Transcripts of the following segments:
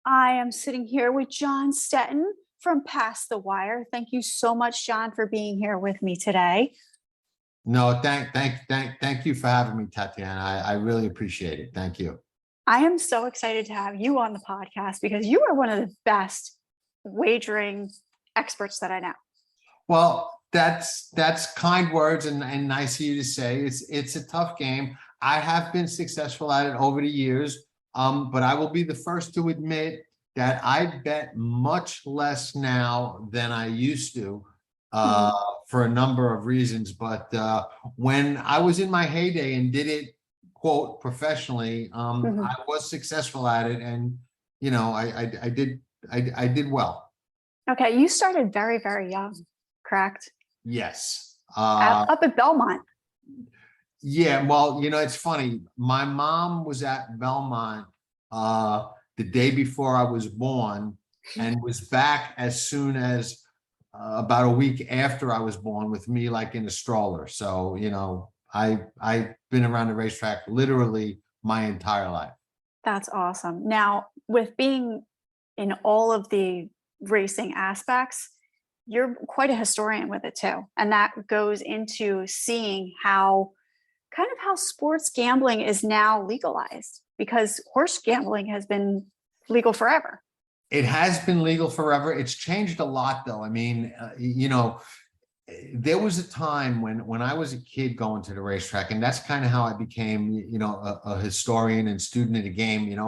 I am sitting here with Jon Stettin from Past the Wire. Thank you so much, Jon, for being here with me today. No, thank you for having me, Tatiana. I really appreciate it. Thank you. I am so excited to have you on the podcast because you are one of the best wagering experts that I know. Well, that's kind words and nice of you to say. It's a tough game. I have been successful at it over the years, but I will be the first to admit that I bet much less now than I used to. For a number of reasons, but when I was in my heyday and did it, quote, professionally, I was successful at it, and I did well. Okay, you started very, very young, correct? Yes. Up at Belmont. Yeah, well, it's funny. My mom was at Belmont the day before I was born and was back as soon as about a week after I was born with me, like in a stroller. So, I've been around the racetrack literally my entire life. That's awesome. Now, with being in all of the racing aspects, you're quite a historian with it too. And that goes into seeing how sports gambling is now legalized, because horse gambling has been legal forever. It has been legal forever. It's changed a lot, though. I mean, there was a time when I was a kid going to the racetrack, and that's kind of how I became, a historian and student of the game.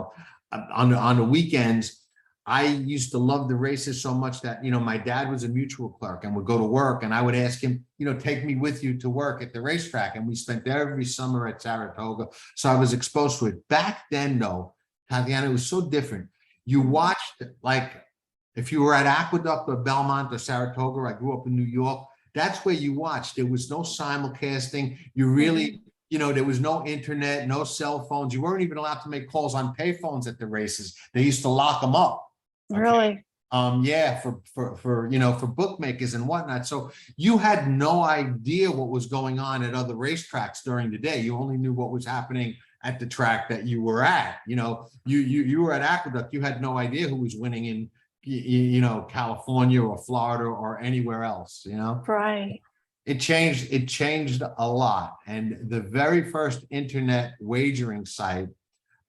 On the weekends, I used to love the races so much that, my dad was a mutual clerk and would go to work, and I would ask him, take me with you to work at the racetrack. And we spent every summer at Saratoga. So I was exposed to it. Back then, though, Tatiana, it was so different. You watched, like, if you were at Aqueduct or Belmont or Saratoga, I grew up in New York, that's where you watched. There was no simulcasting. You really, there was no internet, no cell phones. You weren't even allowed to make calls on payphones at the races. They used to lock them up. Okay? Really? Yeah, for bookmakers and whatnot. So you had no idea what was going on at other racetracks during the day. You only knew what was happening at the track that you were at. You were at Aqueduct. You had no idea who was winning in, California or Florida or anywhere else. Right. It changed a lot. And the very first internet wagering site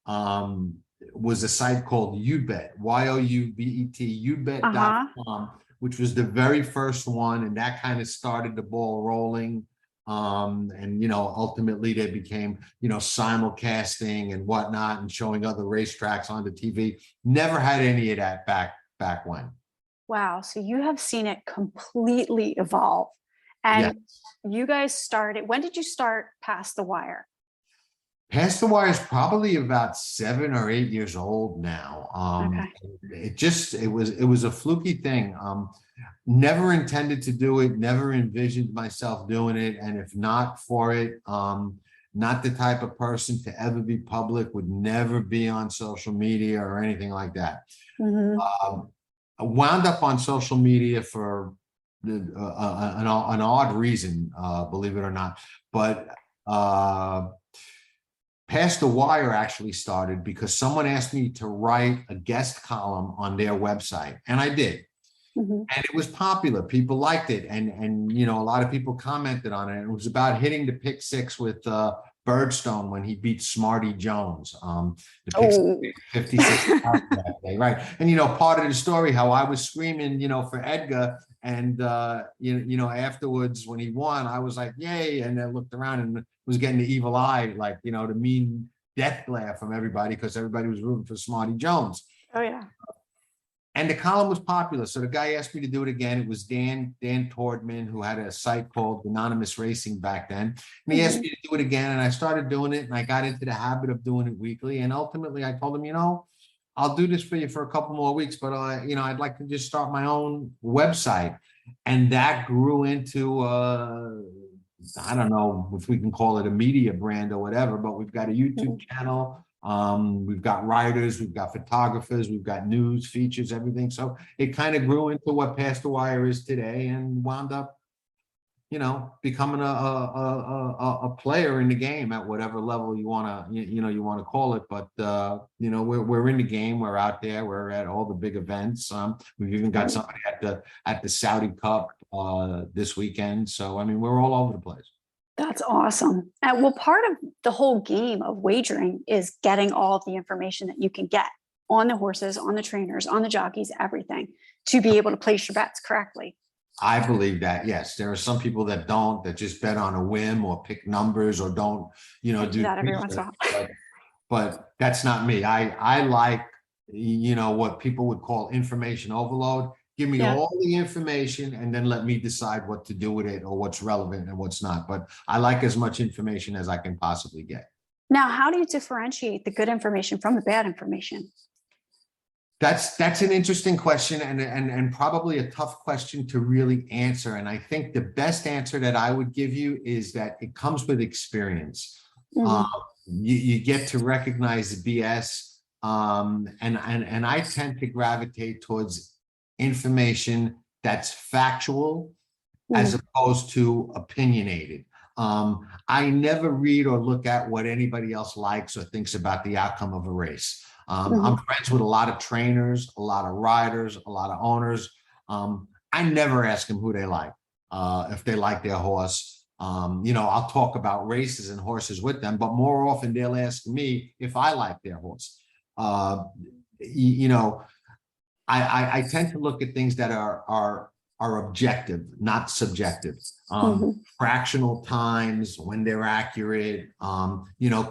was a site called Ubet, YOUBET, ubet.com, which was the very first one, and that kind of started the ball rolling. And ultimately they became, simulcasting and whatnot and showing other racetracks on the TV. Never had any of that back when. Wow. So you have seen it completely evolve. And yes. You guys started, when did you start Past the Wire? Past the Wire is probably about 7 or 8 years old now. It was a fluky thing. Never intended to do it, never envisioned myself doing it. And if not for it, not the type of person to ever be public, would never be on social media or anything like that. I wound up on social media for an odd reason, believe it or not. But Past the Wire actually started because someone asked me to write a guest column on their website, and I did. And it was popular. People liked it, and a lot of people commented on it. It was about hitting the pick six with Birdstone when he beat Smarty Jones. The pick 56 that day, right? And part of the story, how I was screaming, for Edgar, and afterwards when he won, I was like, yay! And then looked around and was getting the evil eye, like the mean death glare from everybody, because everybody was rooting for Smarty Jones. Oh yeah. And the column was popular, so the guy asked me to do it again. It was Dan Tordman, who had a site called Anonymous Racing back then, and he asked me to do it again. And I started doing it, and I got into the habit of doing it weekly. And ultimately, I told him, I'll do this for you for a couple more weeks, but I'd like to just start my own website. And that grew into I don't know if we can call it a media brand or whatever, but we've got a YouTube channel. We've got writers, we've got photographers, we've got news, features, everything. So it kind of grew into what Past the Wire is today, and wound up becoming a player in the game at whatever level you want to, you want to call it. But, we're in the game, we're out there, we're at all the big events. We've even got somebody at the Saudi Cup, this weekend. So, I mean, we're all over the place. That's awesome. And well, part of the whole game of wagering is getting all of the information that you can get on the horses, on the trainers, on the jockeys, everything to be able to place your bets correctly. I believe that, yes. There are some people that don't, that just bet on a whim or pick numbers or don't, Do that every once in a research. while. But that's not me. I like, what people would call information overload. Give me Yeah. all the information and then let me decide what to do with it or what's relevant and what's not. But I like as much information as I can possibly get. Now, how do you differentiate the good information from the bad information? That's an interesting question and probably a tough question to really answer. And I think the best answer that I would give you is that it comes with experience. Mhm. You get to recognize the BS, and I tend to gravitate towards information that's factual as opposed to opinionated. I never read or look at what anybody else likes or thinks about the outcome of a race. I'm friends with a lot of trainers, a lot of riders, a lot of owners. I never ask them who they like, if they like their horse. I'll talk about races and horses with them, but more often they'll ask me if I like their horse. I tend to look at things that are objective, not subjective. Fractional times, when they're accurate,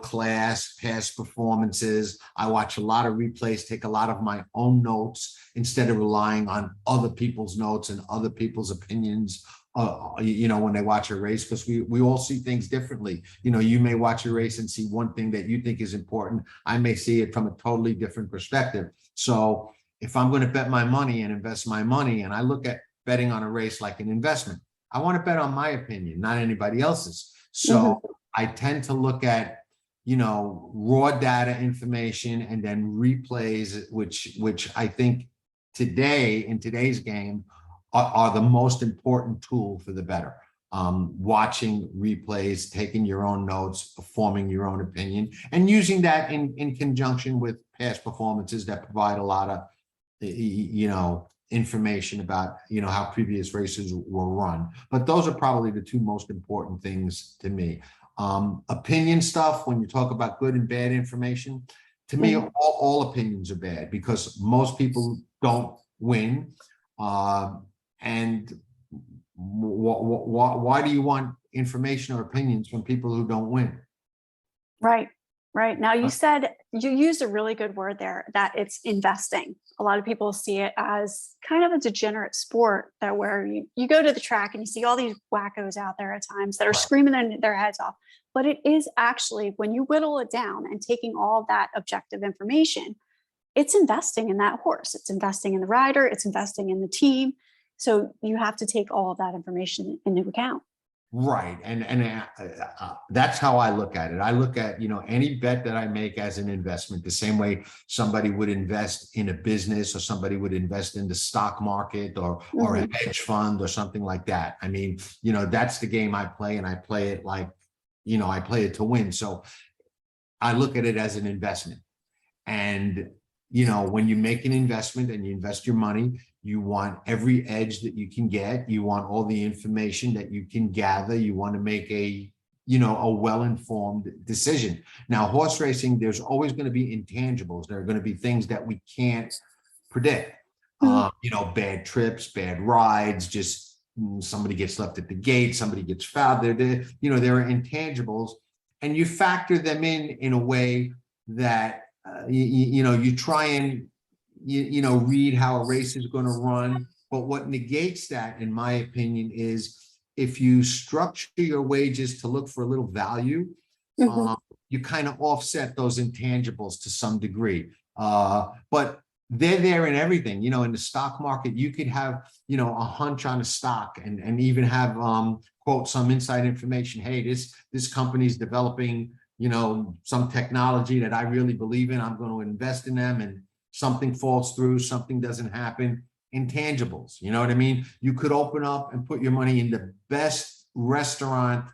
class, past performances. I watch a lot of replays, take a lot of my own notes instead of relying on other people's notes and other people's opinions. When they watch a race, because we all see things differently. You may watch a race and see one thing that you think is important. I may see it from a totally different perspective. So if I'm going to bet my money and invest my money, and I look at betting on a race like an investment, I want to bet on my opinion, not anybody else's. So I tend to look at, raw data information and then replays, which I think in today's game are the most important tool for the bettor. Watching replays, taking your own notes, forming your own opinion, and using that in conjunction with past performances that provide a lot of, information about, how previous races were run. But those are probably the two most important things to me. Opinion stuff, when you talk about good and bad information, to me, all opinions are bad because most people don't win. And why do you want information or opinions from people who don't win? Right. Now, you used a really good word there, that it's investing. A lot of people see it as kind of a degenerate sport, that where you go to the track and you see all these wackos out there at times that are screaming their heads off. But it is actually, when you whittle it down and taking all that objective information, it's investing in that horse. It's investing in the rider. It's investing in the team. So you have to take all of that information into account. Right. And that's how I look at it. I look at, any bet that I make as an investment, the same way somebody would invest in a business or somebody would invest in the stock market or a hedge fund or something like that. I mean, that's the game I play, and I play it like, I play it to win. So I look at it as an investment. And, when you make an investment and you invest your money, you want every edge that you can get. You want all the information that you can gather. You want to make a well-informed decision. Now, horse racing, there's always going to be intangibles. There are going to be things that we can't predict. Bad trips, bad rides, just somebody gets left at the gate, somebody gets fouled. There are intangibles, and you factor them in a way that you try and read how a race is going to run. But what negates that, in my opinion, is if you structure your wages to look for a little value, you kind of offset those intangibles to some degree. But they're there in everything. In the stock market, you could have, a hunch on a stock and even have, quote, some inside information. Hey, this company's developing, some technology that I really believe in. I'm going to invest in them, and something falls through, something doesn't happen. Intangibles, you know what I mean? You could open up and put your money in the best restaurant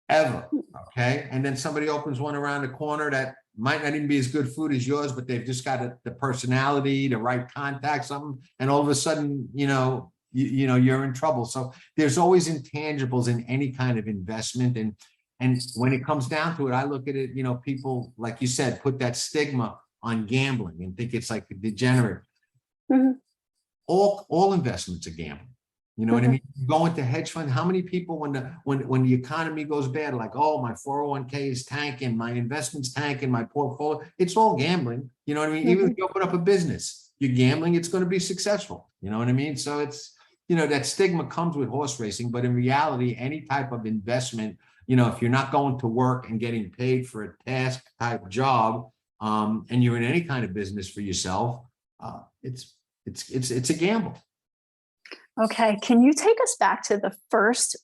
ever. Okay. And then somebody opens one around the corner that might not even be as good food as yours, but they've just got the personality, the right contact, something. And all of a sudden, you're in trouble. So there's always intangibles in any kind of investment. And when it comes down to it, I look at it, people, like you said, put that stigma on gambling and think it's like degenerate. Mhm. All investments are gambling. You know what I mean? You go into hedge fund. How many people, when the economy goes bad, like, oh, my 401k is tanking, my investments tanking, my portfolio, it's all gambling. You know what I mean? Even if you open up a business, you're gambling, it's going to be successful. You know what I mean? So it's, that stigma comes with horse racing, but in reality, any type of investment, if you're not going to work and getting paid for a task type job, and you're in any kind of business for yourself, it's a gamble. Okay, can you take us back to the first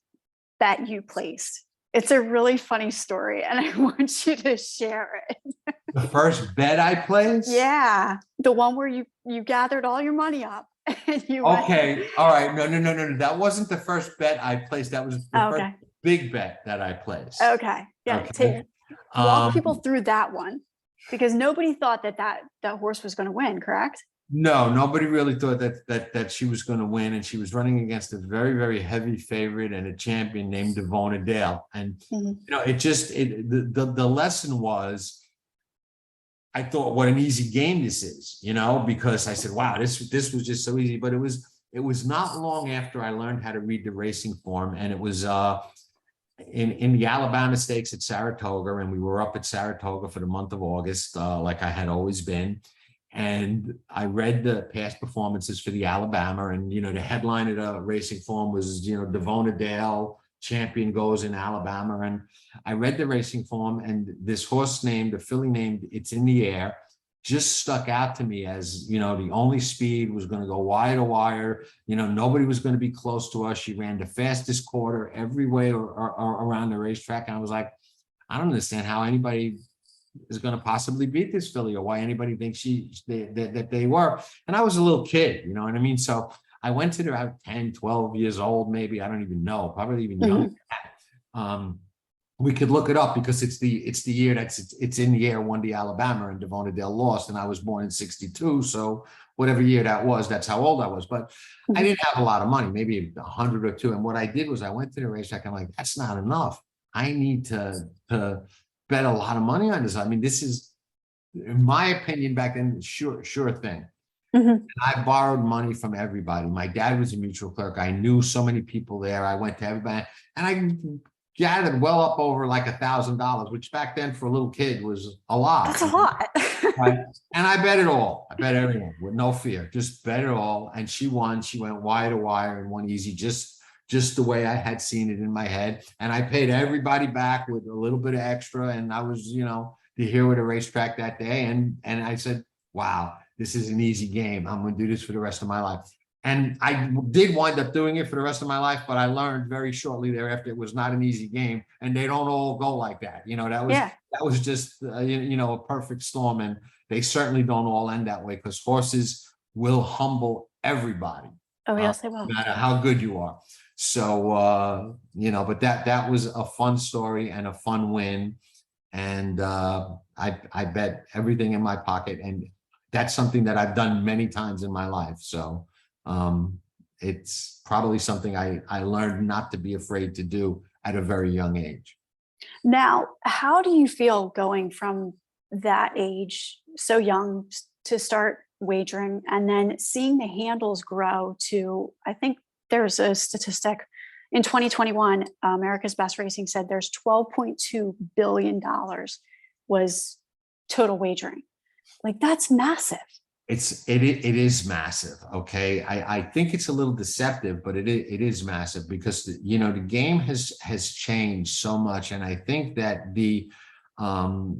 bet you placed? It's a really funny story, and I want you to share it. The first bet I placed? Yeah, the one where you gathered all your money up and you Okay, all right. No. That wasn't the first bet I placed. That was the first big bet that I placed. Okay, yeah. Okay. Walk people through that one, because nobody thought that horse was going to win, correct? No, nobody really thought that she was going to win, and she was running against a very, very heavy favorite and a champion named Devona Dale. And the lesson was, I thought, what an easy game this is, because I said, wow, this was just so easy. But it was not long after I learned how to read the racing form, and it was in the Alabama Stakes at Saratoga, and we were up at Saratoga for the month of August, like I had always been. And I read the past performances for the Alabama, and the headline of the racing form was Devona Dale, champion goes in Alabama. And I read the racing form, and this horse named, the filly named It's in the Air, just stuck out to me as the only speed, was going to go wire to wire. Nobody was going to be close to us. She ran the fastest quarter every way around the racetrack, and I was like, I don't understand how anybody is going to possibly beat this filly, or why anybody thinks that they were. And I was a little kid, you know what I mean? So I went to about 10, 12 years old, maybe, I don't even know, probably even younger. We could look it up, because it's the year it's in the Air won the Alabama and Devona Dale lost, and I was born in 62. So whatever year that was, that's how old I was. But I didn't have a lot of money, maybe 100 or two. And what I did was I went to the racetrack. I'm like, that's not enough. I need to bet a lot of money on this. I mean, this is, in my opinion, back then, sure thing. And I borrowed money from everybody. My dad was a mutual clerk. I knew so many people there. I went to everybody, and I gathered well up over like $1,000, which back then for a little kid was a lot. That's a lot. Right? And I bet it all. I bet everything with no fear. Just bet it all. And she won. She went wire to wire and won easy, just the way I had seen it in my head. And I paid everybody back with a little bit of extra. And I was, the hero of the racetrack that day. And I said, wow, this is an easy game. I'm going to do this for the rest of my life. And I did wind up doing it for the rest of my life, but I learned very shortly thereafter it was not an easy game, and they don't all go like that. That was just a perfect storm, and they certainly don't all end that way, because horses will humble everybody. Oh yes, they will. No matter how good you are. So but that was a fun story and a fun win, and I bet everything in my pocket, and that's something that I've done many times in my life. So it's probably something I learned not to be afraid to do at a very young age. Now, how do you feel going from that age, so young, to start wagering, and then seeing the handles grow to, I think there's a statistic in 2021, America's Best Racing said there's $12.2 billion was total wagering. Like, that's massive. It is massive. Okay. I think it's a little deceptive, but it is massive, because the game has changed so much. And I think that the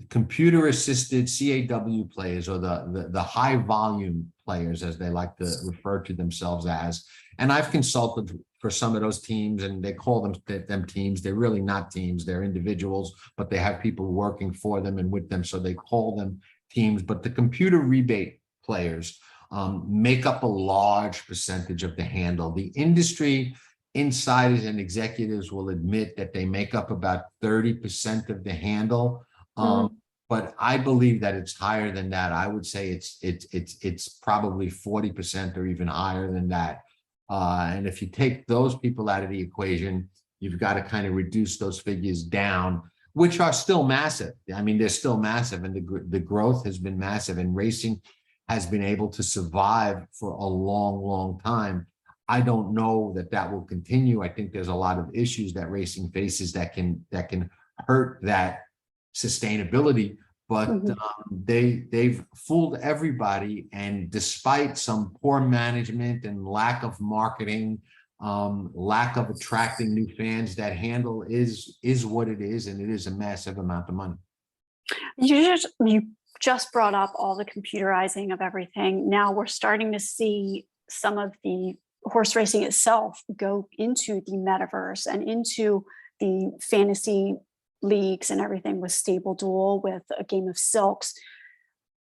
computer assisted CAW players, or the high volume players, as they like to refer to themselves as, and I've consulted for some of those teams, and they call them teams. They're really not teams. They're individuals, but they have people working for them and with them, so they call them teams. But the computer rebate players make up a large percentage of the handle. The industry insiders and executives will admit that they make up about 30% of the handle. But I believe that it's higher than that. I would say it's probably 40% or even higher than that. And if you take those people out of the equation, you've got to kind of reduce those figures down, which are still massive. I mean, they're still massive, and the growth has been massive, and racing has been able to survive for a long, long time. I don't know that that will continue. I think there's a lot of issues that racing faces that can hurt that sustainability, but they've fooled everybody. And despite some poor management and lack of marketing, lack of attracting new fans, that handle is what it is, and it is a massive amount of money. You just brought up all the computerizing of everything. Now we're starting to see some of the horse racing itself go into the metaverse and into the fantasy leagues and everything, with Stable Duel, with a Game of Silks.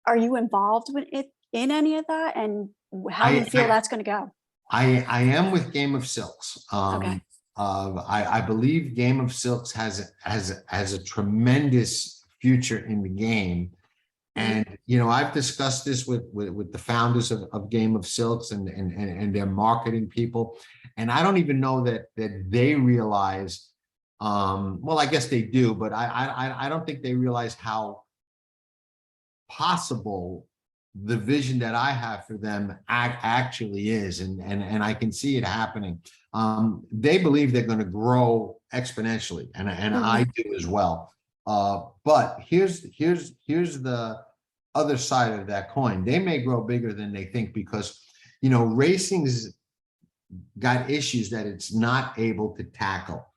Are you involved with it in any of that, and how do you feel that's going to go? I am with Game of Silks. Okay. I believe Game of Silks has a tremendous future in the game. And, you know, I've discussed this with the founders of Game of Silks and their marketing people. And I don't even know that they realize, well, I guess they do, but I don't think they realize how possible the vision that I have for them actually is. And I can see it happening. They believe they're going to grow exponentially, and I do as well. But here's the other side of that coin. They may grow bigger than they think, because, you know, racing's got issues that it's not able to tackle.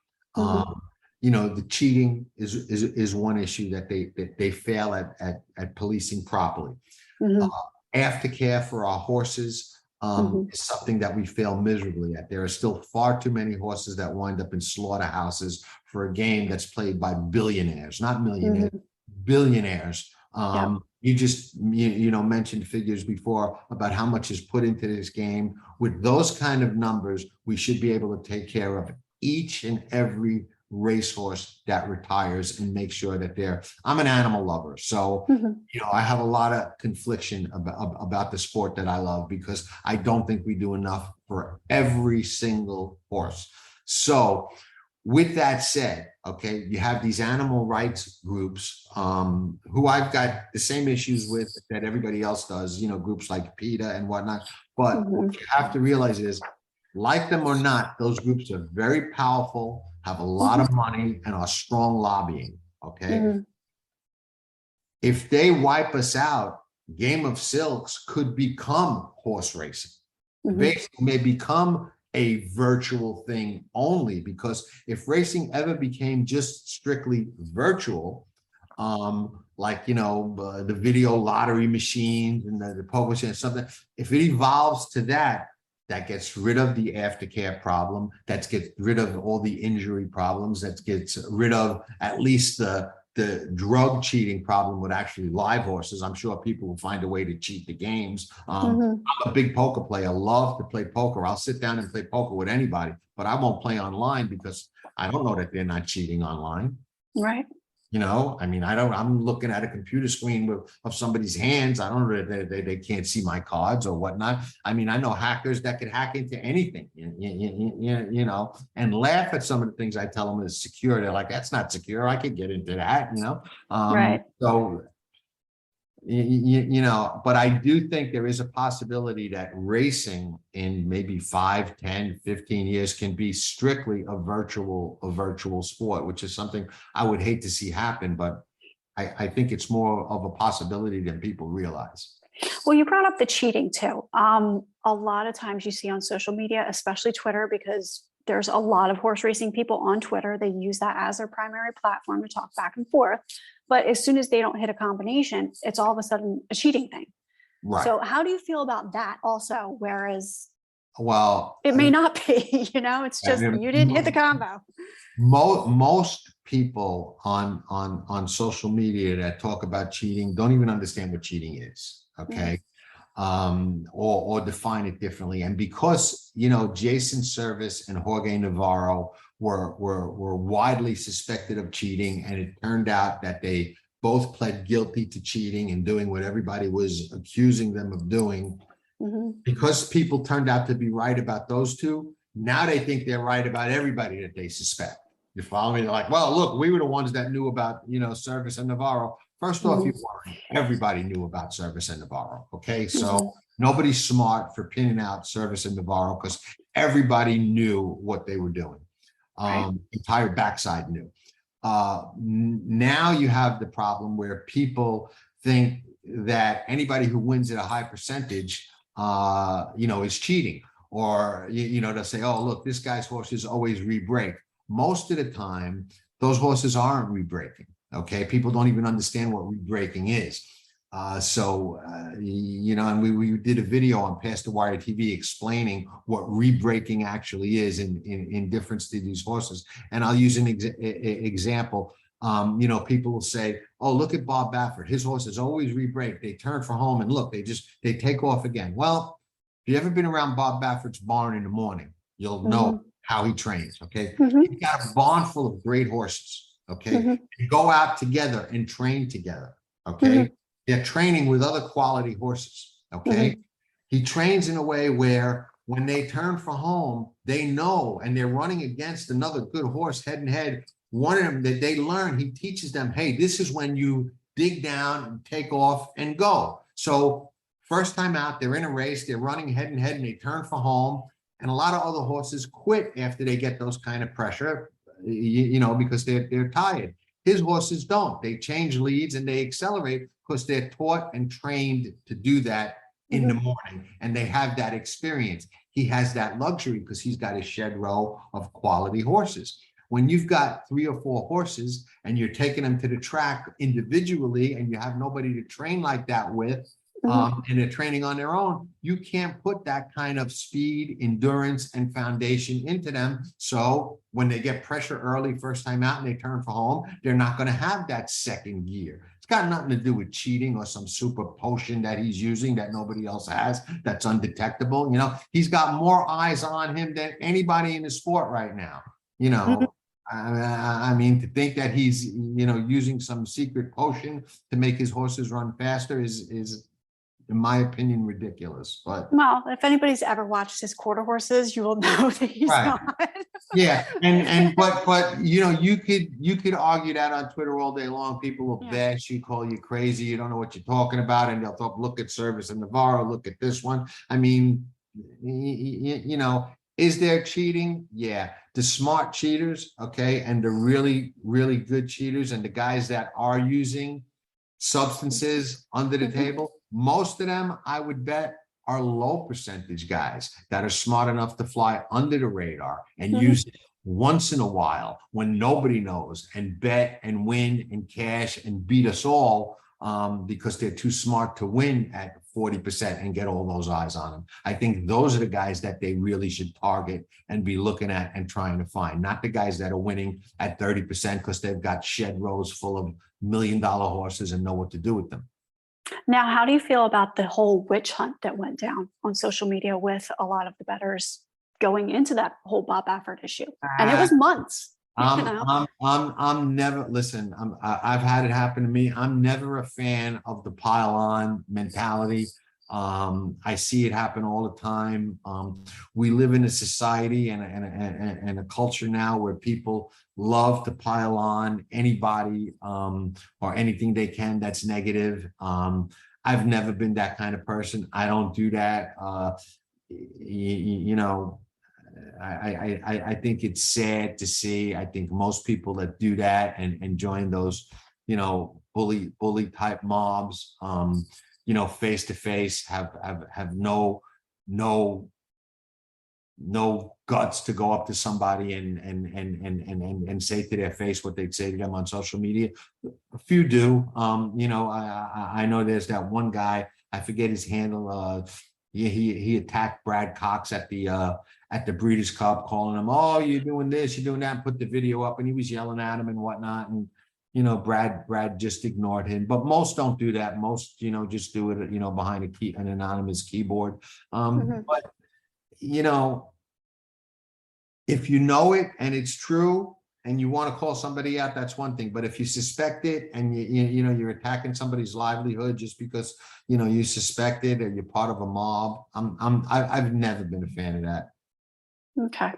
You know, the cheating is one issue that they fail at policing properly. Aftercare for our horses is something that we fail miserably at. There are still far too many horses that wind up in slaughterhouses for a game that's played by billionaires, not millionaires, billionaires. You just you know, mentioned figures before about how much is put into this game. With those kind of numbers, we should be able to take care of each and every racehorse that retires and make sure that I'm an animal lover, so you know, I have a lot of confliction about the sport that I love, because I don't think we do enough for every single horse. So with that said, okay, you have these animal rights groups who I've got the same issues with that everybody else does, you know, groups like PETA and whatnot. But what you have to realize is, like them or not, those groups are very powerful, have a lot of money, and are strong lobbying, okay? If they wipe us out, Game of Silks could become horse racing. Racing may become a virtual thing only, because if racing ever became just strictly virtual, like, you know, the video lottery machines and the poker machine and something, if it evolves to that, that gets rid of the aftercare problem, that gets rid of all the injury problems, that gets rid of at least the drug cheating problem with actually live horses. I'm sure people will find a way to cheat the games. I'm a big poker player, love to play poker. I'll sit down and play poker with anybody, but I won't play online because I don't know that they're not cheating online. Right. You know, I mean, I'm looking at a computer screen of somebody's hands. I don't know that they can't see my cards or whatnot. I mean, I know hackers that could hack into anything, you know, and laugh at some of the things I tell them is secure. They're like, that's not secure. I could get into that, you know? Right. So, you know, but I do think there is a possibility that racing in maybe 5, 10, 15 years can be strictly a virtual sport, which is something I would hate to see happen, but I think it's more of a possibility than people realize. Well, you brought up the cheating too. A lot of times you see on social media, especially Twitter, because there's a lot of horse racing people on Twitter. They use that as their primary platform to talk back and forth. But as soon as they don't hit a combination, it's all of a sudden a cheating thing. Right. So how do you feel about that also? Whereas, well, it may not be, you know, it's just you didn't hit the combo. Most people on social media that talk about cheating don't even understand what cheating is. Okay. or define it differently. And because, you know, Jason Service and Jorge Navarro were widely suspected of cheating, and it turned out that they both pled guilty to cheating and doing what everybody was accusing them of doing. Because people turned out to be right about those two, now they think they're right about everybody that they suspect. You follow me? They're like, well, look, we were the ones that knew about, you know, Service and Navarro. First off, you weren't. Everybody knew about Service and Navarro. Okay, so nobody's smart for pinning out Service and Navarro, because everybody knew what they were doing. Entire backside knew. Now you have the problem where people think that anybody who wins at a high percentage, you know, is cheating, or, you know, they'll say, oh, look, this guy's horses always re-break. Most of the time, those horses aren't re-breaking. Okay, people don't even understand what re-breaking is. You know, and we did a video on Past the Wire TV explaining what re-breaking actually is in difference to these horses. And I'll use an example. You know, people will say, oh, look at Bob Baffert. His horses always re-break. They turn for home and look, they take off again. Well, if you've ever been around Bob Baffert's barn in the morning, you'll know how he trains. Okay. He's got a barn full of great horses. Okay. You go out together and train together. Okay. They're training with other quality horses. Okay. He trains in a way where when they turn for home, they know, and they're running against another good horse head and head. One of them that they learn, he teaches them, hey, this is when you dig down and take off and go. So first time out, they're in a race, they're running head and head, and they turn for home. And a lot of other horses quit after they get those kind of pressure, you know, because they're tired. His horses don't. They change leads and they accelerate because they're taught and trained to do that in the morning, and they have that experience. He has that luxury because he's got a shed row of quality horses. When you've got 3 or 4 horses and you're taking them to the track individually, and you have nobody to train like that with, and they're training on their own, you can't put that kind of speed, endurance, and foundation into them. So when they get pressure early, first time out, and they turn for home, they're not going to have that second gear. It's got nothing to do with cheating or some super potion that he's using that nobody else has that's undetectable. You know, he's got more eyes on him than anybody in the sport right now. You know, I mean, to think that he's, you know, using some secret potion to make his horses run faster is in my opinion, ridiculous. But well, if anybody's ever watched his quarter horses, you will know that he's not. Yeah, but you know, you could argue that on Twitter all day long. People will bash you, call you crazy, you don't know what you're talking about, and they'll talk, look at Service and Navarro, look at this one. I mean, you know, is there cheating? Yeah, the smart cheaters, okay, and the really, really good cheaters, and the guys that are using substances under the table, most of them, I would bet, are low percentage guys that are smart enough to fly under the radar and use it once in a while when nobody knows, and bet and win and cash and beat us all because they're too smart to win at 40% and get all those eyes on them. I think those are the guys that they really should target and be looking at and trying to find, not the guys that are winning at 30% because they've got shed rows full of $1 million horses and know what to do with them. Now, how do you feel about the whole witch hunt that went down on social media with a lot of the bettors going into that whole Bob Baffert issue? And it was months. I'm never, listen, I've had it happen to me. I'm never a fan of the pile on mentality. I see it happen all the time. We live in a society and a culture now where people love to pile on anybody or anything they can that's negative. I've never been that kind of person. I don't do that. You know, I think it's sad to see. I think most people that do that and join those, you know, bully type mobs, you know, face to face, have no guts to go up to somebody and say to their face what they'd say to them on social media. A few do. You know, I know there's that one guy, I forget his handle. He attacked Brad Cox at the Breeders' Cup, calling him, oh, you're doing this, you're doing that, and put the video up, and he was yelling at him and whatnot. And Brad just ignored him, but most don't do that. Most, just do it, behind an anonymous keyboard. But, if you know it and it's true and you want to call somebody out, that's one thing. But if you suspect it and you're attacking somebody's livelihood just because, you suspect it or you're part of a mob, I've never been a fan of that. Okay.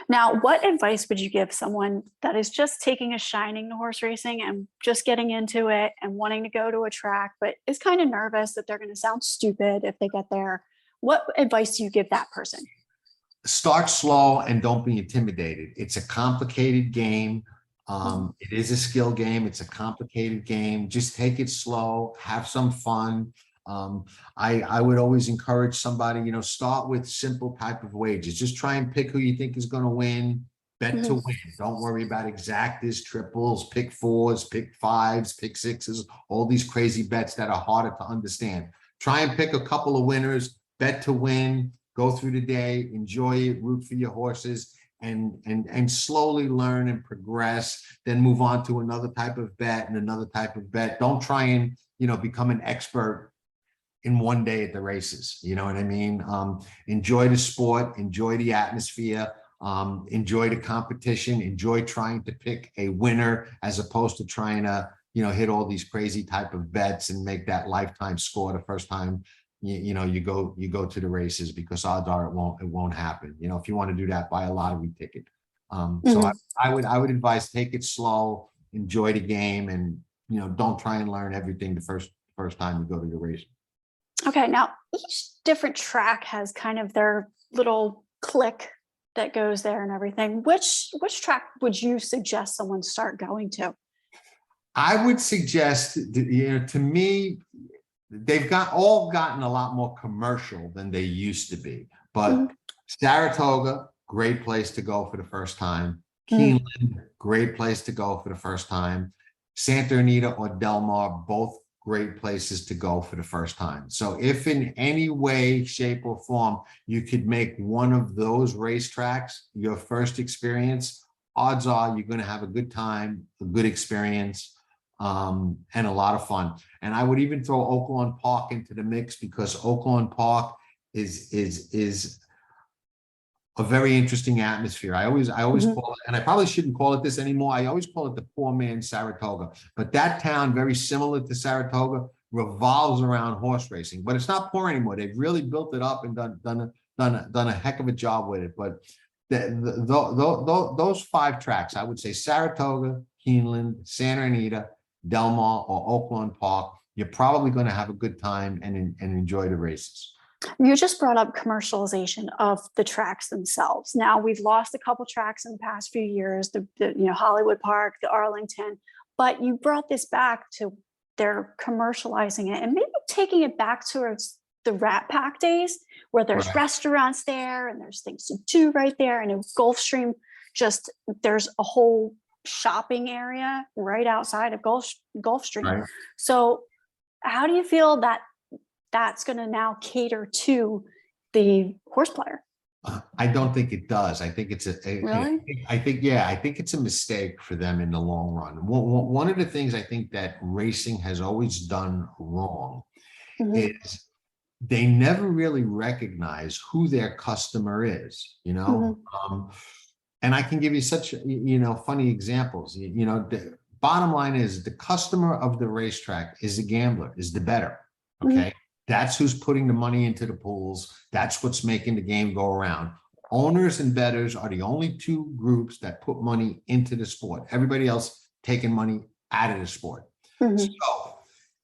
Now, what advice would you give someone that is just taking a shining to horse racing and just getting into it and wanting to go to a track, but is kind of nervous that they're going to sound stupid if they get there? What advice do you give that person? Start slow and don't be intimidated. It's a complicated game. It is a skill game. It's a complicated game. Just take it slow, have some fun. I would always encourage somebody, start with simple type of wagers. Just try and pick who you think is going to win. Bet to win. Don't worry about exactas, triples, pick fours, pick fives, pick sixes, all these crazy bets that are harder to understand. Try and pick a couple of winners, bet to win, go through the day, enjoy it, root for your horses, and slowly learn and progress, then move on to another type of bet and another type of bet. Don't try and, become an expert in one day at the races. You know what I mean? Enjoy the sport, enjoy the atmosphere, enjoy the competition, enjoy trying to pick a winner as opposed to trying to, hit all these crazy type of bets and make that lifetime score the first time you go to the races, because odds are it won't happen. If you want to do that, buy a lottery ticket. So I would advise, take it slow, enjoy the game, and don't try and learn everything the first time you go to the race. Okay, now each different track has kind of their little click that goes there and everything. Which track would you suggest someone start going to? I would suggest, to me, they've all gotten a lot more commercial than they used to be. But Saratoga, great place to go for the first time. Keeneland, great place to go for the first time. Santa Anita or Del Mar, both great places to go for the first time. So if in any way, shape, or form you could make one of those racetracks your first experience, odds are you're going to have a good time, a good experience, and a lot of fun. And I would even throw Oaklawn Park into the mix, because Oaklawn Park is a very interesting atmosphere. I always call it, and I probably shouldn't call it this anymore, I always call it the poor man's Saratoga. But that town, very similar to Saratoga, revolves around horse racing. But it's not poor anymore. They've really built it up and done a heck of a job with it. But those 5 tracks, I would say Saratoga, Keeneland, Santa Anita, Del Mar, or Oaklawn Park, you're probably going to have a good time and enjoy the races. You just brought up commercialization of the tracks themselves. Now, we've lost a couple tracks in the past few years, the Hollywood Park, the Arlington, but you brought this back to they're commercializing it and maybe taking it back towards the Rat Pack days, where there's restaurants there and there's things to do right there. And in Gulfstream, there's a whole shopping area right outside of Gulfstream. Right. So how do you feel that that's going to now cater to the horse player? I don't think it does. I think it's really? I think it's a mistake for them in the long run. One of the things I think that racing has always done wrong is they never really recognize who their customer is, and I can give you such, funny examples. The bottom line is the customer of the racetrack is the gambler, is the bettor. Okay. That's who's putting the money into the pools. That's what's making the game go around. Owners and bettors are the only 2 groups that put money into the sport. Everybody else taking money out of the sport. So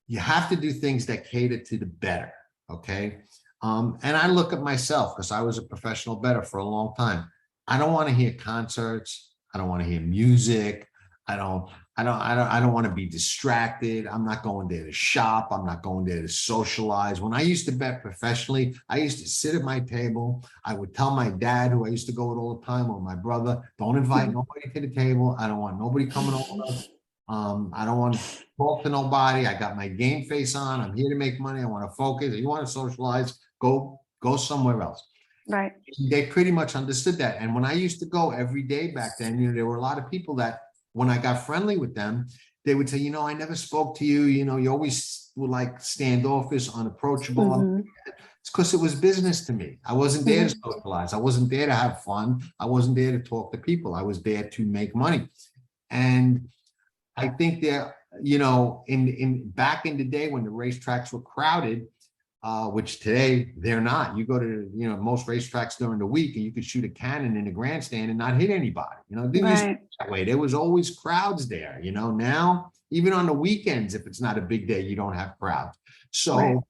you have to do things that cater to the bettor. Okay. And I look at myself, because I was a professional bettor for a long time. I don't want to hear concerts. I don't want to hear music. I don't want to be distracted. I'm not going there to shop. I'm not going there to socialize. When I used to bet professionally, I used to sit at my table. I would tell my dad, who I used to go with all the time, or my brother, don't invite nobody to the table. I don't want nobody coming over. I don't want to talk to nobody. I got my game face on. I'm here to make money. I want to focus. If you want to socialize, go somewhere else. Right. They pretty much understood that. And when I used to go every day back then, there were a lot of people that, when I got friendly with them, they would say, you know, I never spoke to you. You know, you always were like standoffish, unapproachable. Mhm. It's because it was business to me. I wasn't there to Mhm. socialize. I wasn't there to have fun. I wasn't there to talk to people. I was there to make money. And I think that, you know, in back in the day when the racetracks were crowded, which today they're not. You go to, you know, most racetracks during the week and you could shoot a cannon in the grandstand and not hit anybody. You know, it didn't used to Right. be that way. There was always crowds there. You know, now even on the weekends, if it's not a big day, you don't have crowds. Right. So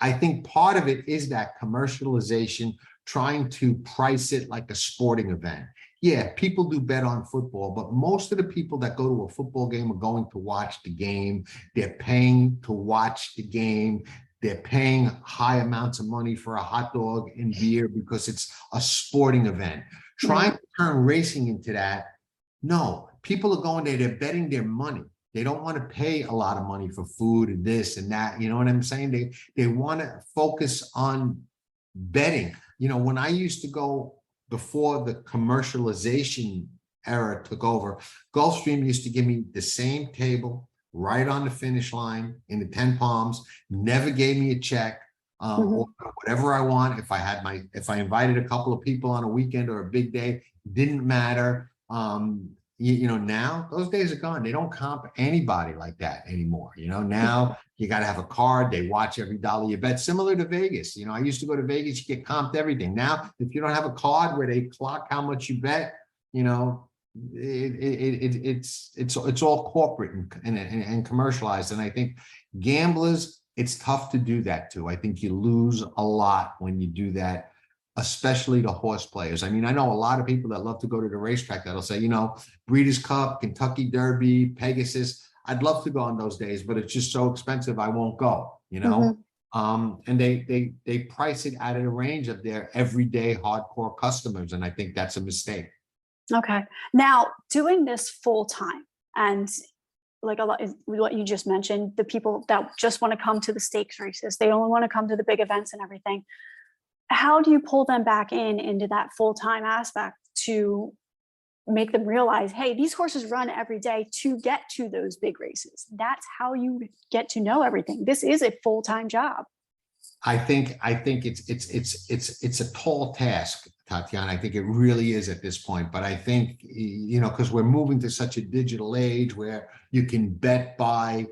I think part of it is that commercialization, trying to price it like a sporting event. Yeah, people do bet on football, but most of the people that go to a football game are going to watch the game. They're paying to watch the game. They're paying high amounts of money for a hot dog and beer because it's a sporting event. Trying Right. to turn racing into that, no, people are going there, they're betting their money. They don't want to pay a lot of money for food and this and that. You know what I'm saying? They want to focus on betting. You know, when I used to go before the commercialization era took over, Gulfstream used to give me the same table right on the finish line in the 10 palms, never gave me a check. Or Mhm. whatever I want. If I invited a couple of people on a weekend or a big day, didn't matter. You know, now those days are gone. They don't comp anybody like that anymore. You know, now you got to have a card. They watch every dollar you bet, similar to Vegas. You know, I used to go to Vegas, you get comped everything. Now, if you don't have a card where they clock how much you bet, you know, it's all corporate and commercialized. And I think gamblers, it's tough to do that too. I think you lose a lot when you do that, especially the horse players. I mean, I know a lot of people that love to go to the racetrack that'll say, you know, Breeders' Cup, Kentucky Derby, Pegasus. I'd love to go on those days, but it's just so expensive. I won't go, you know? Mhm. And they price it out of the range of their everyday hardcore customers. And I think that's a mistake. Okay. Now, doing this full time and like a lot is what you just mentioned, the people that just want to come to the stakes races, they only want to come to the big events and everything. How do you pull them back in into that full-time aspect to make them realize, hey, these horses run every day to get to those big races? That's how you get to know everything. This is a full-time job. I think it's a tall task, Tatiana. I think it really is at this point. But I think, you know, because we're moving to such a digital age where you can bet by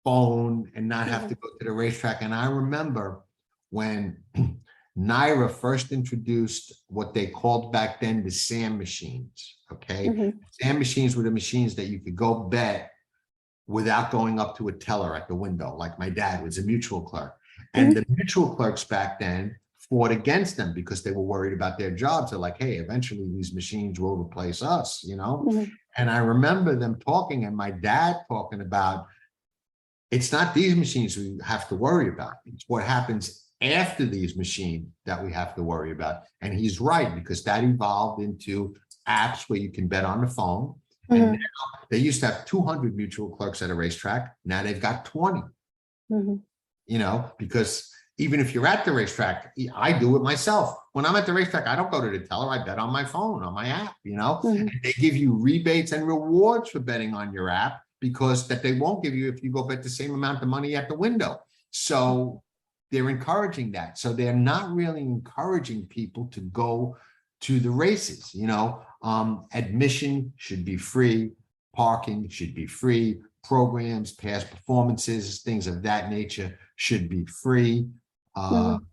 phone and not have to Mhm. go to the racetrack. And I remember when Naira first introduced what they called back then the SAM machines. Okay, Mhm. SAM machines were the machines that you could go bet without going up to a teller at the window, like my dad was a mutual clerk. And Mhm. the mutual clerks back then fought against them because they were worried about their jobs. They're like, hey, eventually these machines will replace us, you know? Mhm. And I remember them talking and my dad talking about it's not these machines we have to worry about. It's what happens after these machines that we have to worry about. And he's right, because that evolved into apps where you can bet on the phone. And Mhm. they used to have 200 mutual clerks at a racetrack. Now they've got 20, Mhm. you know, because even if you're at the racetrack, I do it myself. When I'm at the racetrack, I don't go to the teller. I bet on my phone, on my app, you know, Mhm. and they give you rebates and rewards for betting on your app because that they won't give you if you go bet the same amount of money at the window. So they're encouraging that. So they're not really encouraging people to go to the races, you know. Admission should be free, parking should be free, programs, past performances, things of that nature should be free. Uh, Mhm.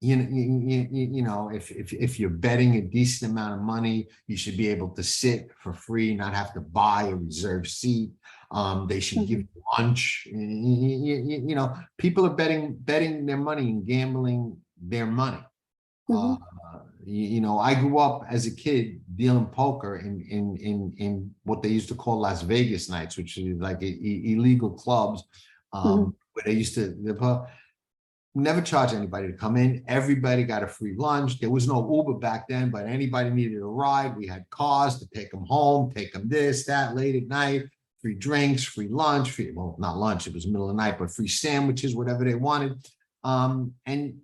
you know, if you're betting a decent amount of money, you should be able to sit for free, not have to buy a reserved seat. They should give Mhm. you lunch. You know, people are betting their money and gambling their money. Uh, Mhm. you know, I grew up as a kid dealing poker in what they used to call Las Vegas nights, which is like illegal clubs, Mhm. where they used to never charge anybody to come in. Everybody got a free lunch. There was no Uber back then, but anybody needed a ride. We had cars to take them home, take them this, that, late at night, free drinks, free lunch, free, well, not lunch, it was middle of the night, but free sandwiches, whatever they wanted. And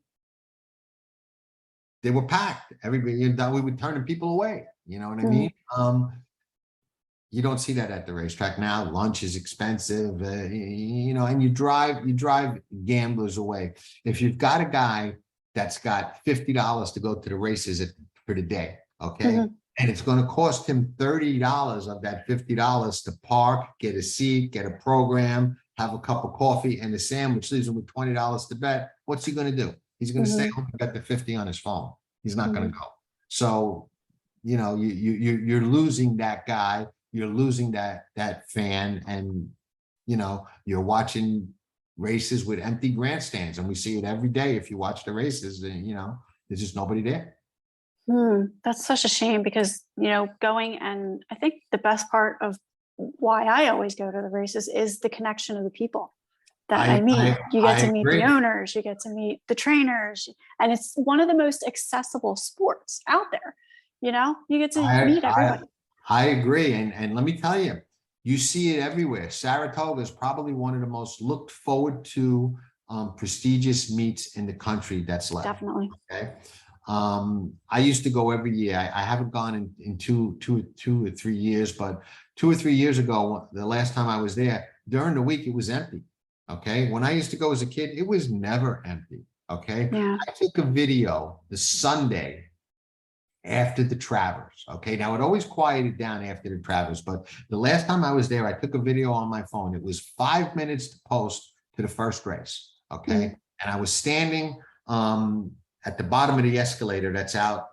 they were packed. Everybody, you know, we were turning people away. You know what I mean? Mhm. You don't see that at the racetrack now. Lunch is expensive, you know, and you drive gamblers away. If you've got a guy that's got $50 to go to the races for the day, okay, Mhm. and it's going to cost him $30 of that $50 to park, get a seat, get a program, have a cup of coffee and a sandwich, leaves him with $20 to bet. What's he going to do? He's going to stay Mhm. home and bet the 50 on his phone. He's not going Mhm. to go. So, you know, you're losing that guy. You're losing that fan, and you know you're watching races with empty grandstands, and we see it every day. If you watch the races, you know there's just nobody there. That's such a shame because, going and I think the best part of why I always go to the races is the connection of the people that I I meet. I, You get I to meet the agree. owners, you get to meet the trainers, and it's one of the most accessible sports out there. You get to I meet I everybody. I agree, and let me tell you, you see it everywhere. Saratoga is probably one of the most looked forward to prestigious meets in the country that's left. Definitely. Okay. I used to go every year. I haven't gone in two or 3 years, but 2 or 3 years ago, the last time I was there, during the week, it was empty. Okay. When I used to go as a kid, it was never empty. Okay. Yeah. I took a video the Sunday after the Travers. Okay. Now it always quieted down after the Travers, but the last time I was there, I took a video on my phone. It was 5 minutes to post to the first race. Okay. Mm. And I was standing at the bottom of the escalator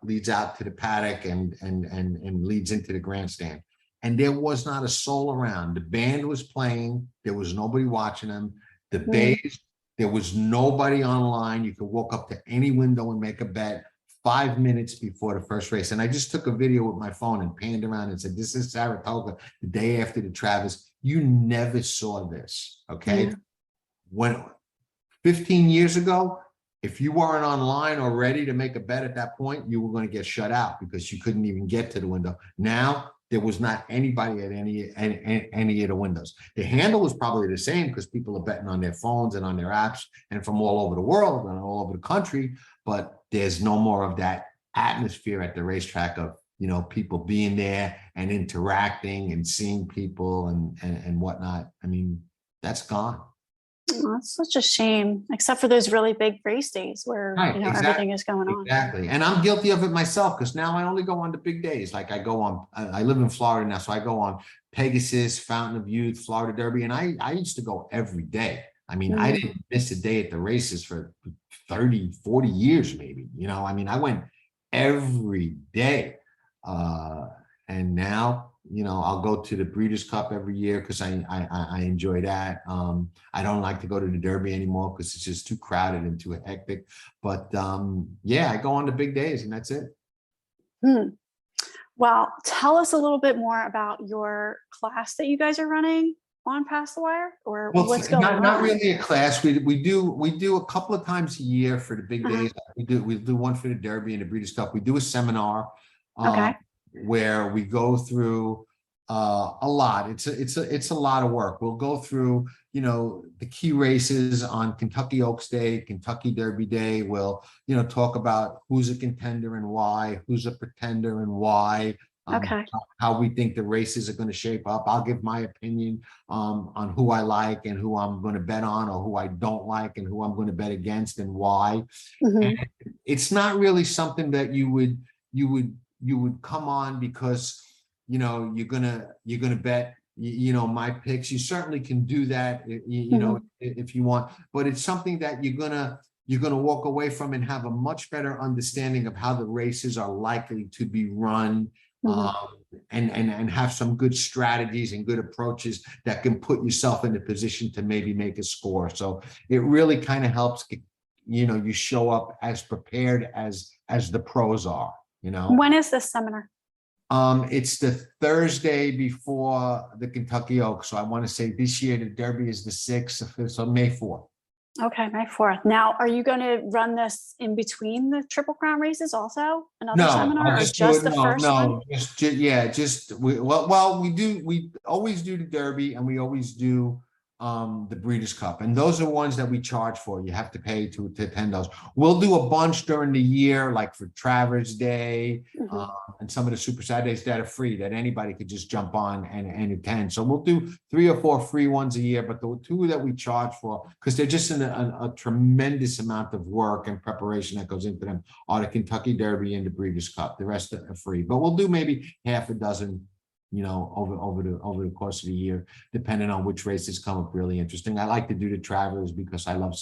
leads out to the paddock and leads into the grandstand. And there was not a soul around. The band was playing. There was nobody watching them. The Mm. bays, there was nobody online. You could walk up to any window and make a bet 5 minutes before the first race. And I just took a video with my phone and panned around and said, this is Saratoga, the day after the Travers. You never saw this. Okay. Yeah. When 15 years ago, if you weren't online or ready to make a bet at that point, you were going to get shut out because you couldn't even get to the window. Now, there was not anybody at any of the windows. The handle was probably the same because people are betting on their phones and on their apps and from all over the world and all over the country, but there's no more of that atmosphere at the racetrack of, people being there and interacting and seeing people and whatnot. I mean, that's gone. Oh, that's such a shame, except for those really big race days where, Right, everything exactly. is going on. Exactly. And I'm guilty of it myself because now I only go on the big days. Like I live in Florida now, so I go on Pegasus, Fountain of Youth, Florida Derby, and I used to go every day. I mean, I Mhm. didn't miss a day at the races for 30, 40 years, maybe. I mean, I went every day. And now, I'll go to the Breeders' Cup every year because I enjoy that. I don't like to go to the Derby anymore because it's just too crowded and too hectic. But yeah, I go on the big days and that's it. Hmm. Well, tell us a little bit more about your class that you guys are running on Pass the Wire, or Well, what's it's going not on. really a class. We do a couple of times a year for the big Uh-huh. days. We do one for the Derby and the Breeders' Cup. We do a seminar uh, Okay. where we go through a lot. It's a lot of work. We'll go through the key races on Kentucky Oaks Day, Kentucky Derby Day. We'll talk about who's a contender and why, who's a pretender and why. Okay. How we think the races are going to shape up. I'll give my opinion on who I like and who I'm going to bet on, or who I don't like and who I'm going to bet against and why. Hmm. And it's not really something that you would come on because you're gonna bet my picks. You certainly can do that Hmm. if you want, but it's something that you're gonna walk away from and have a much better understanding of how the races are likely to be run. Hmm. um, and have some good strategies and good approaches that can put yourself in a position to maybe make a score. So it really kind of helps you show up as prepared as the pros are. When is this seminar? It's the Thursday before the Kentucky Oaks. So I want to say this year the Derby is the 6th, so May 4th. Okay, May 4th. Now, are you going to run this in between the Triple Crown races also? Another No, I'll seminar, or just do it. just the No, first one? no, just yeah, just we always do the Derby, and we always do the Breeders' Cup, and those are ones that we charge for. You have to pay to attend those. We'll do a bunch during the year, like for Travers Day, Mhm. and some of the Super Saturdays that are free, that anybody could just jump on and attend. So we'll do 3 or 4 free ones a year, but the 2 that we charge for, because they're just a tremendous amount of work and preparation that goes into them, are the Kentucky Derby and the Breeders' Cup. The rest are free, but we'll do maybe half a dozen, over the course of the year, depending on which races come up really interesting. I like to do the Travers because I love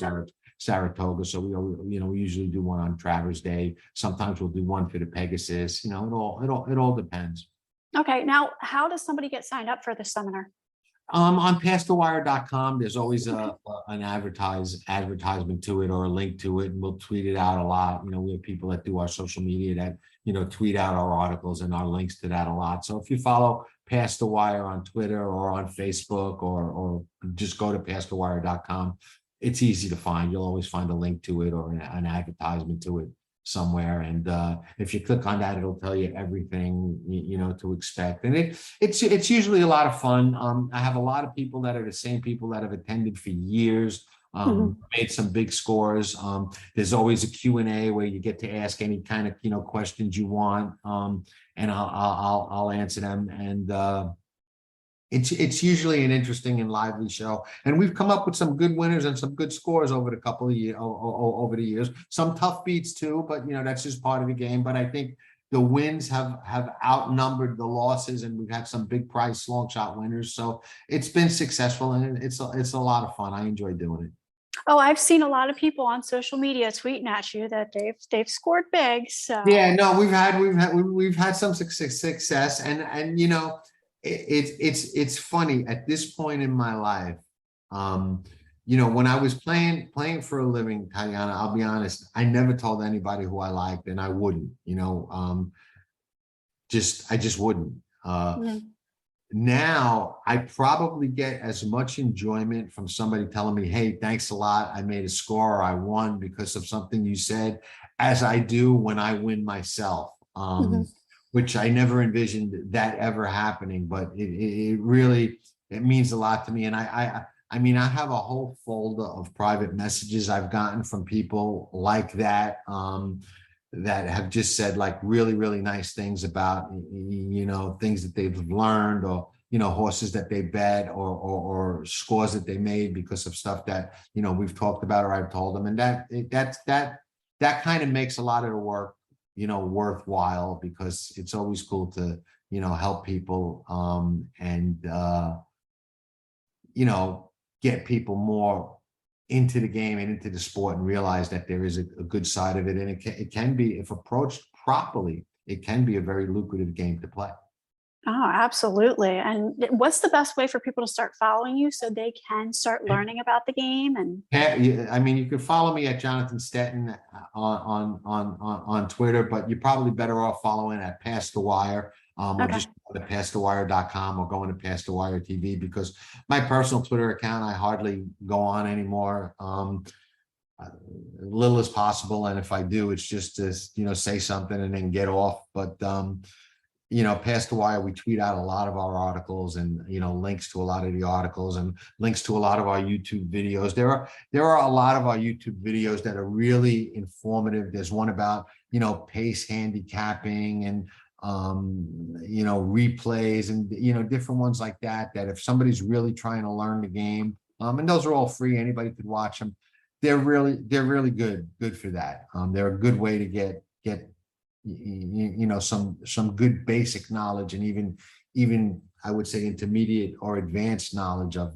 Saratoga. So we usually do one on Travers Day. Sometimes we'll do one for the Pegasus. It all depends. Okay, now how does somebody get signed up for the seminar? On pastthewire.com, there's always an advertisement to it or a link to it, and we'll tweet it out a lot. We have people that do our social media that tweet out our articles and our links to that a lot. So if you follow Past the Wire on Twitter or on Facebook, or just go to pastthewire.com, it's easy to find. You'll always find a link to it or an advertisement to it somewhere, and if you click on that, it'll tell you everything to expect, and it's usually a lot of fun. I have a lot of people that are the same people that have attended for years, made some big scores. There's always a Q&A where you get to ask any kind of questions you want, and I'll answer them, and it's usually an interesting and lively show, and we've come up with some good winners and some good scores over the years. Some tough beats too, but that's just part of the game. But I think the wins have outnumbered the losses, and we've had some big prize long shot winners. So it's been successful, and it's a lot of fun. I enjoy doing it. Oh, I've seen a lot of people on social media tweeting at you that they've scored big. So yeah, no, we've had some success, and it's funny at this point in my life. When I was playing for a living, Tatiana, I'll be honest, I never told anybody who I liked, and I wouldn't. I just wouldn't. Now I probably get as much enjoyment from somebody telling me, "Hey, thanks a lot, I made a score, or I won because of something you said," as I do when I win myself. Which I never envisioned that ever happening, but it really means a lot to me. And I have a whole folder of private messages I've gotten from people like that, that have just said like really, really nice things about, things that they've learned, or, horses that they bet, or scores that they made because of stuff that, we've talked about or I've told them. And that kind of makes a lot of the work, worthwhile, because it's always cool to, help people, and get people more into the game and into the sport, and realize that there is a good side of it. And it can be, if approached properly, it can be a very lucrative game to play. Oh, absolutely. And what's the best way for people to start following you so they can start learning about the game? And you can follow me at Jonathan Stettin on Twitter, but you're probably better off following at Past the Wire, or just go to pastthewire.com, or going to Past the Wire TV, because my personal Twitter account, I hardly go on anymore. Little as possible, and if I do, it's just to say something and then get off. But Past the Wire, we tweet out a lot of our articles, and links to a lot of the articles, and links to a lot of our YouTube videos. There are a lot of our YouTube videos that are really informative. There's one about pace handicapping, and replays, and different ones like that if somebody's really trying to learn the game, and those are all free, anybody could watch them. They're really good for that. They're a good way to get some good basic knowledge, and even I would say intermediate or advanced knowledge of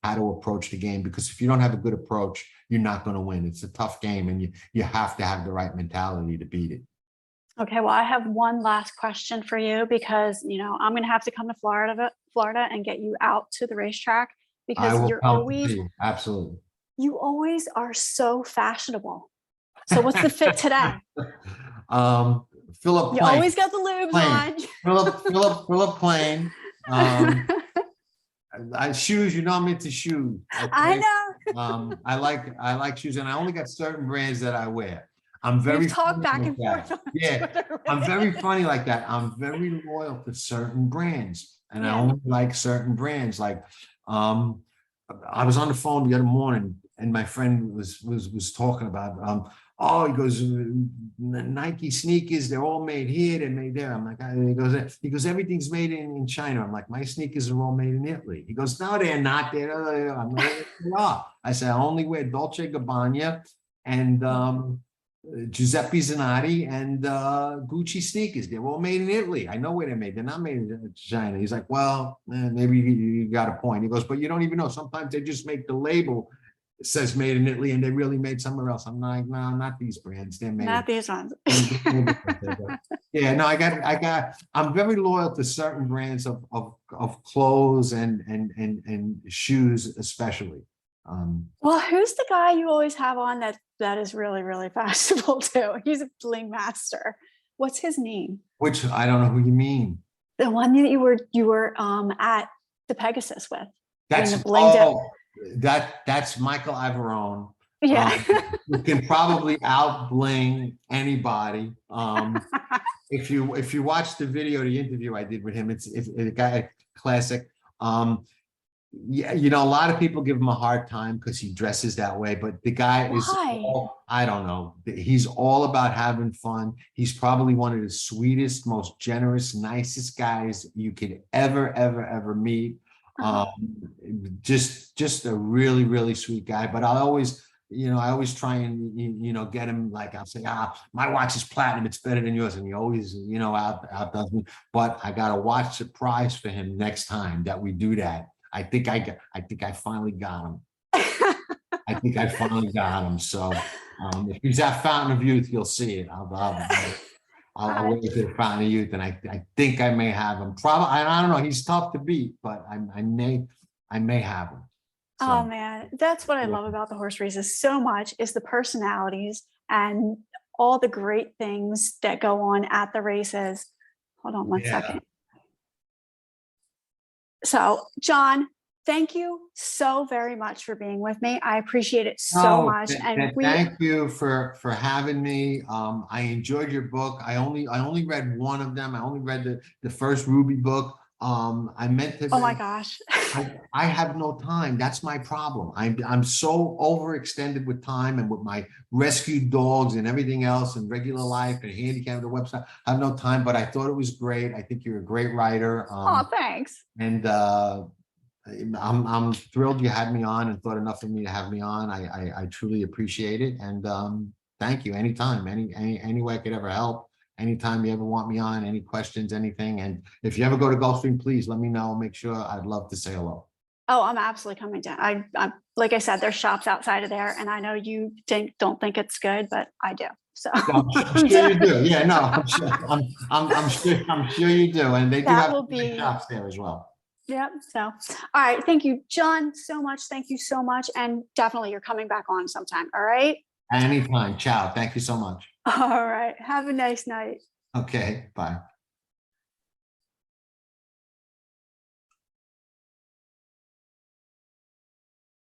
how to approach the game, because if you don't have a good approach, you're not going to win. It's a tough game, and you have to have the right mentality to beat it. okay, well, I have one last question for you, because I'm going to have to come to Florida and get you out to the racetrack, I because will come to you. Absolutely. You always are so fashionable. So what's the fit today? Philip You Plain. always got the lubes on. Philip Plain. Shoes, I'm into shoes. Okay? I know. I like shoes, and I only got certain brands that I wear. I'm very We've talked back like and that. forth. Yeah, I'm very funny like that. I'm very loyal to certain brands, and I only like certain brands. Like, I was on the phone the other morning and my friend was talking about, oh, he goes, Nike sneakers, they're all made here, they're made there. I'm like, he goes, everything's made in China. I'm like, my sneakers are all made in Italy. He goes, no, they're not. I'm like, they are. I said, I only wear Dolce Gabbana and Giuseppe Zanotti and Gucci sneakers. They're all made in Italy. I know where they're made. They're not made in China. He's like, well, maybe you got a point. He goes, but you don't even know. Sometimes they just make the label. It says made in Italy and they really made somewhere else. I'm like, no, not these brands. They're made. Not these ones. Yeah, no, I'm very loyal to certain brands of clothes and shoes, especially. Well, who's the guy you always have on that is really, really fashionable too? He's a bling master. What's his name? Which I don't know who you mean. The one that you were at the Pegasus with. That's the blinged that's Michael Averone. Yeah. You can probably out bling anybody. If you watch the video, the interview I did with him, it's a guy classic. Yeah, you know, a lot of people give him a hard time because he dresses that way, but the guy is I don't know. He's all about having fun. He's probably one of the sweetest, most generous, nicest guys you could ever meet. Just a really, really sweet guy. But I always try and get him, like, I'll say, my watch is platinum, it's better than yours, and he always outdoes me. But I got a watch surprise for him next time that we do that. I think I finally got him. I think I finally got him. So if he's at Fountain of Youth, you'll see it. I'll wait to the Fountain of Youth, and I think I may have him. Probably, I don't know. He's tough to beat, but I may have him. So, oh man, that's what I love about the horse races so much, is the personalities and all the great things that go on at the races. Hold on one second. So, Jon, thank you so very much for being with me. I appreciate it so much. And thank you for having me. I enjoyed your book. I only read one of them. I only read the first Ruby book. I meant to. Oh my gosh. I have no time. That's my problem. I'm so overextended with time and with my rescued dogs and everything else and regular life and handicap the website. I have no time, but I thought it was great. I think you're a great writer. Oh, thanks. And I'm thrilled you had me on and thought enough of me to have me on. I truly appreciate it. And thank you. Anytime, any way I could ever help. Anytime you ever want me on, any questions, anything. And if you ever go to Gulfstream, please let me know. Make sure. I'd love to say hello. Oh, I'm absolutely coming down. I like I said, there's shops outside of there, and I know you don't think it's good, but I do. So I'm sure you do. Yeah, no, I'm sure you do. And they do have shops there as well. Yep. So, all right. Thank you, Jon, so much. Thank you so much. And definitely you're coming back on sometime. All right. Anytime. Ciao. Thank you so much. All right. Have a nice night. Okay. Bye.